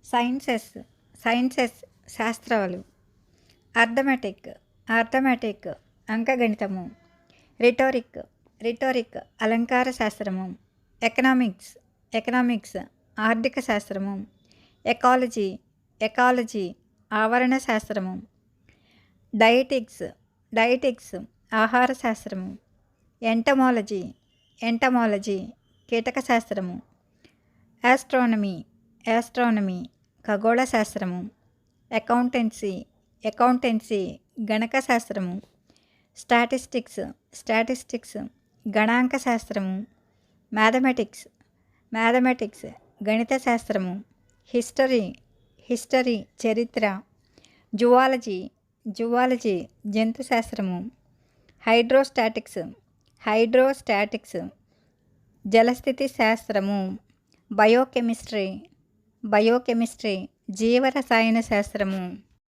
Sciences శాస్త్రాలు. Arithmetic అంకగణితము. Rhetoric అలంకార శాస్త్రము. ఎకనామిక్స్ ఆర్థిక శాస్త్రము. ఎకాలజీ ఆవరణ శాస్త్రము. డయటిక్స్ ఆహార శాస్త్రము. ఎంటమాలజీ కీటక శాస్త్రము. ఆస్ట్రానమీ ఖగోళ శాస్త్రము. అకౌంటెన్సీ గణక శాస్త్రము. స్టాటిస్టిక్స్ గణాంక శాస్త్రము. మ్యాథమెటిక్స్ గణిత శాస్త్రము. హిస్టరీ చరిత్ర. జువాలజీ జంతు శాస్త్రము. హైడ్రోస్టాటిక్స్ జలస్థితి శాస్త్రము. బయోకెమిస్ట్రీ జీవరసాయన శాస్త్రము.